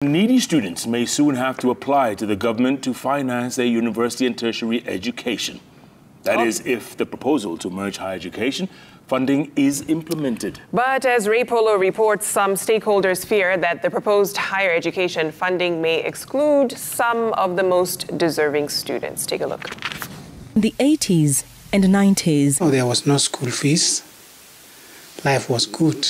Needy students may soon have to apply to the government to finance their university and tertiary education. That is, if the proposal to merge higher education funding is implemented. But as Polo reports, some stakeholders fear that the proposed higher education funding may exclude some of the most deserving students. Take a look. In the 80s and 90s, there was no school fees. Life was good.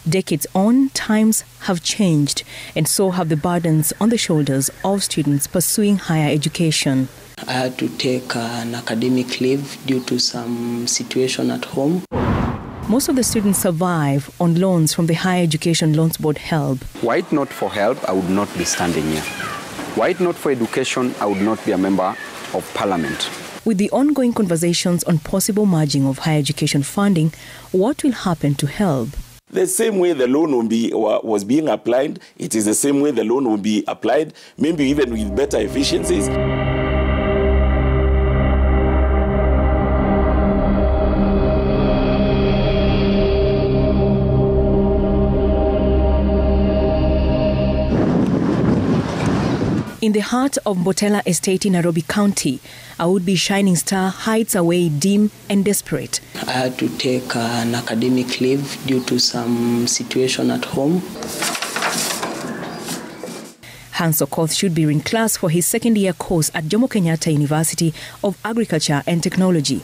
Decades on, times have changed, and so have the burdens on the shoulders of students pursuing higher education. I had to take an academic leave due to some situation at home. Most of the students survive on loans from the Higher Education Loans Board HELB. Were it not for HELB, I would not be standing here. Were it not for education, I would not be a member of Parliament. With the ongoing conversations on possible merging of higher education funding, what will happen to HELB? The same way the loan was being applied, it is the same way the loan will be applied, maybe even with better efficiencies. In the heart of Botella Estate in Nairobi County, a would-be shining star hides away dim and desperate. I had to take an academic leave due to some situation at home. Hans Okoth should be in class for his second-year course at Jomo Kenyatta University of Agriculture and Technology.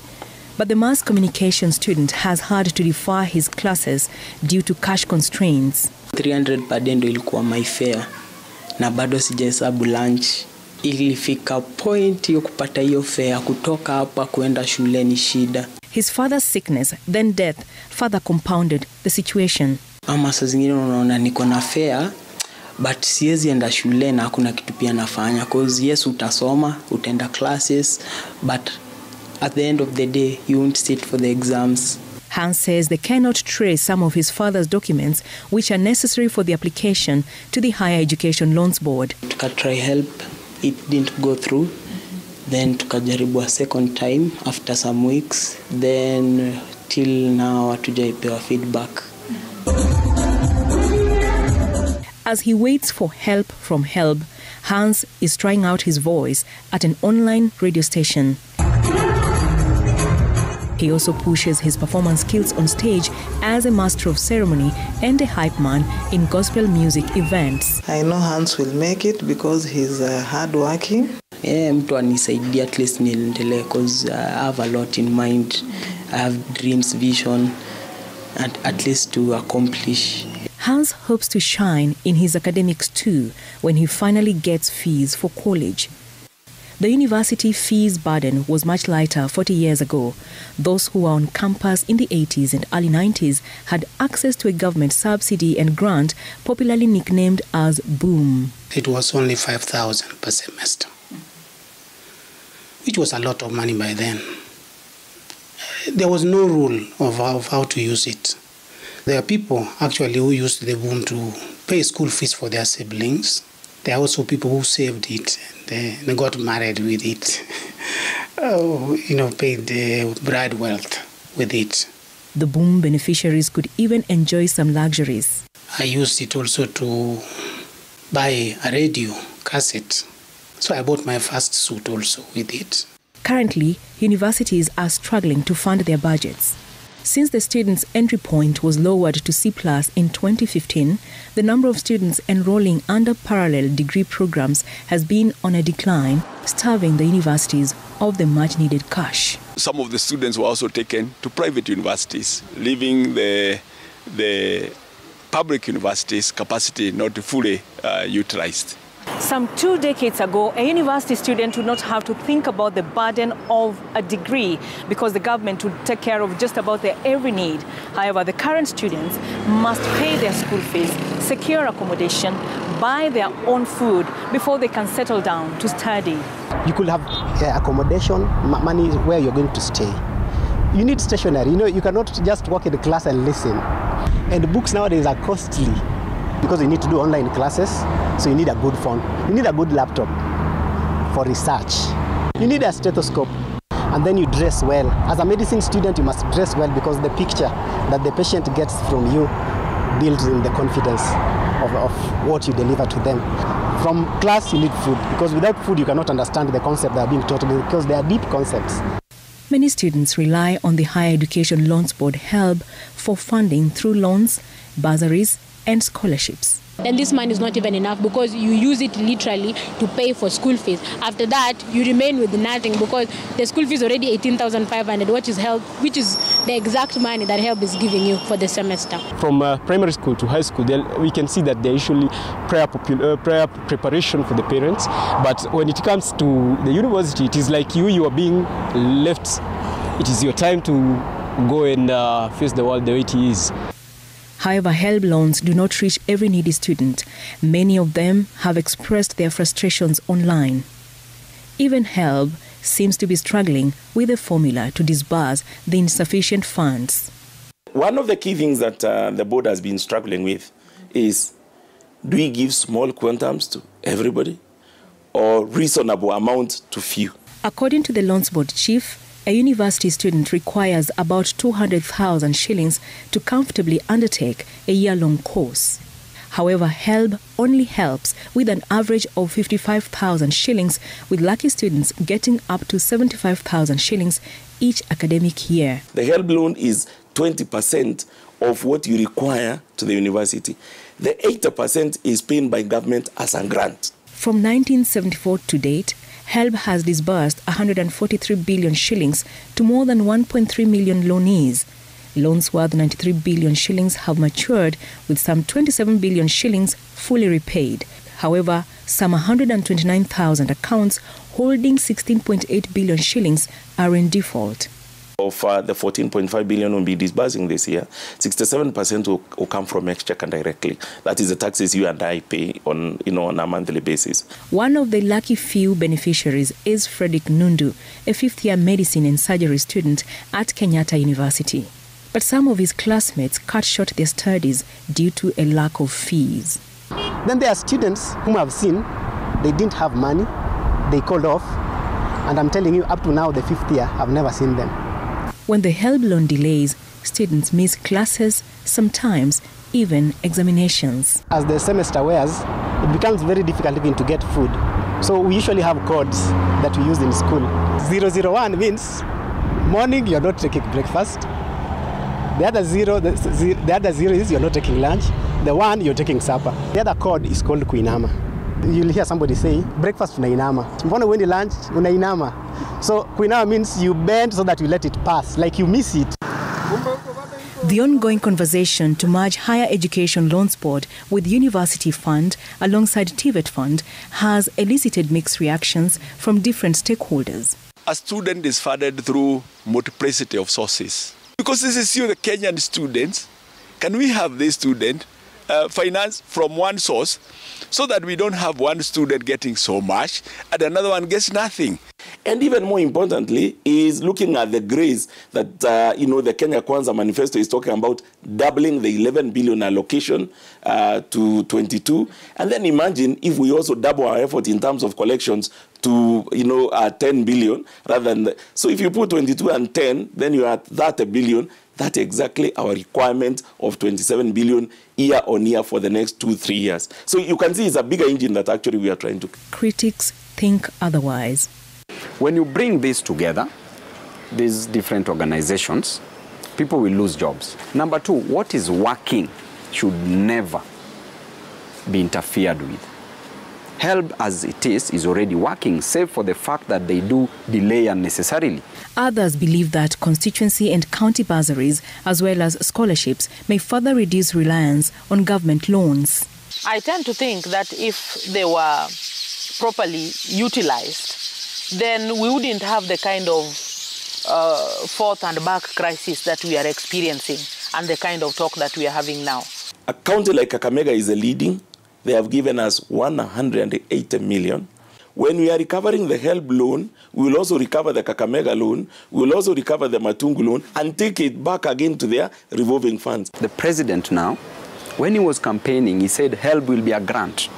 But the mass communication student has had to defer his classes due to cash constraints. 300 per day ndo ilikuwa my fare. Na bado sijahesabu lunch. Ilifika point hiyo kupata hiyo fare kutoka hapa kuenda shule ni shida. His father's sickness, then death, further compounded the situation. Ama saa zingine unaona niko na fare, but siwezi enda shule na hakuna kitu pia nafanya. Cause yes, utasoma, utaenda classes, but at the end of the day, you won't sit for the exams. Hans says they cannot trace some of his father's documents which are necessary for the application to the Higher Education Loans Board. Tukatry help, it didn't go through. Then tukajaribu a second time after some weeks. Then till now hatujaipewa feedback. As he waits for help from HELB, Hans is trying out his voice at an online radio station. He also pushes his performance skills on stage as a master of ceremony and a hype man in gospel music events. I know Hans will make it because he's hardworking. Mtu anisaidia at least niendelee because I have a lot in mind. I have dreams, vision, and at least to accomplish. Hans hopes to shine in his academics too when he finally gets fees for college. The university fees burden was much lighter 40 years ago. Those who were on campus in the 80s and early 90s had access to a government subsidy and grant popularly nicknamed as BOOM. It was only 5,000 per semester, which was a lot of money by then. There was no rule of how to use it. There are people actually who used the BOOM to pay school fees for their siblings. There are also people who saved it and they got married with it. Paid the bride wealth with it. The BOOM beneficiaries could even enjoy some luxuries. I used it also to buy a radio cassette. So I bought my first suit also with it. Currently, universities are struggling to fund their budgets. Since the students' entry point was lowered to C+ in 2015, the number of students enrolling under parallel degree programs has been on a decline, starving the universities of the much-needed cash. Some of the students were also taken to private universities, leaving the public universities' capacity not fully utilized. Some 2 decades ago, a university student would not have to think about the burden of a degree because the government would take care of just about their every need. However, the current students must pay their school fees, secure accommodation, buy their own food before they can settle down to study. You could have accommodation, money where you're going to stay. You need stationery. You cannot just walk in the class and listen. And books nowadays are costly, because you need to do online classes, so you need a good phone. You need a good laptop for research. You need a stethoscope, and then you dress well. As a medicine student, you must dress well because the picture that the patient gets from you builds in the confidence. of what you deliver to them. From class, you need food, because without food, you cannot understand the concept they are being taught, because they are deep concepts. Many students rely on the Higher Education Loans Board HELB for funding through loans, bursaries, and scholarships. Then this money is not even enough, because you use it literally to pay for school fees. After that, you remain with nothing, because the school fees already 18,500, which is HELB, which is the exact money that HELB is giving you for the semester. From primary school to high school, we can see that they're usually prayer preparation for the parents. But when it comes to the university, it is like you are being left. It is your time to go and face the world the way it is. However, HELB loans do not reach every needy student. Many of them have expressed their frustrations online. Even HELB seems to be struggling with a formula to disburse the insufficient funds. One of the key things that the board has been struggling with is, do we give small quantums to everybody or reasonable amount to few? According to the loans board chief, a university student requires about 200,000 shillings to comfortably undertake a year-long course. However, HELB only helps with an average of 55,000 shillings, with lucky students getting up to 75,000 shillings each academic year. The HELB loan is 20% of what you require to the university. The 80% is paid by government as a grant. From 1974 to date, HELB has disbursed 143 billion shillings to more than 1.3 million loanees. Loans worth 93 billion shillings have matured, with some 27 billion shillings fully repaid. However, some 129,000 accounts holding 16.8 billion shillings are in default. Of the 14.5 billion will be disbursing this year, 67% will come from exchequer directly. That is the taxes you and I pay on a monthly basis. One of the lucky few beneficiaries is Frederick Nundu, a fifth-year medicine and surgery student at Kenyatta University. But some of his classmates cut short their studies due to a lack of fees. Then there are students whom I've seen, they didn't have money, they called off, and I'm telling you, up to now, the fifth year, I've never seen them. When the HELB loan delays, students miss classes, sometimes even examinations. As the semester wears, it becomes very difficult even to get food. So we usually have codes that we use in school. 001 means morning you're not taking breakfast. The other zero is you're not taking lunch. The one, you're taking supper. The other code is called kuinama. You'll hear somebody say, breakfast unainama. Mbona uendi lunch, unainama. So kuinama means you bend so that you let it pass, like you miss it. The ongoing conversation to merge Higher Education Loans Board with University Fund alongside TVET Fund has elicited mixed reactions from different stakeholders. A student is funded through multiplicity of sources. Because this is you, the Kenyan students, can we have this student finance from one source so that we don't have one student getting so much and another one gets nothing? And even more importantly is looking at the grades that, the Kenya Kwanza manifesto is talking about, doubling the 11 billion allocation to 22. And then imagine if we also double our effort in terms of collections to, 10 billion rather than... So if you put 22 and 10, then you're at that a billion. That's exactly our requirement of 27 billion year on year for the next 2-3 years. So you can see it's a bigger engine that actually we are trying to... Critics think otherwise. When you bring this together, these different organizations, people will lose jobs. Number two, what is working should never be interfered with. HELB as it is already working, save for the fact that they do delay unnecessarily. Others believe that constituency and county bursaries, as well as scholarships, may further reduce reliance on government loans. I tend to think that if they were properly utilized, then we wouldn't have the kind of forth and back crisis that we are experiencing and the kind of talk that we are having now. A county like Kakamega is a leading. They have given us 180 million. When we are recovering the HELB loan, we will also recover the Kakamega loan, we will also recover the Matungu loan and take it back again to their revolving funds. The president now, when he was campaigning, he said HELB will be a grant.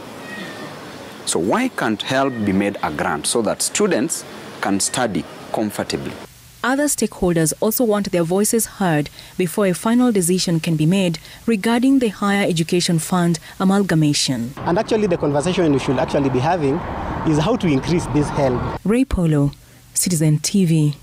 So why can't HELB be made a grant so that students can study comfortably? Other stakeholders also want their voices heard before a final decision can be made regarding the Higher Education Fund amalgamation. And actually the conversation we should actually be having is how to increase this HELB. Ray Polo, Citizen TV.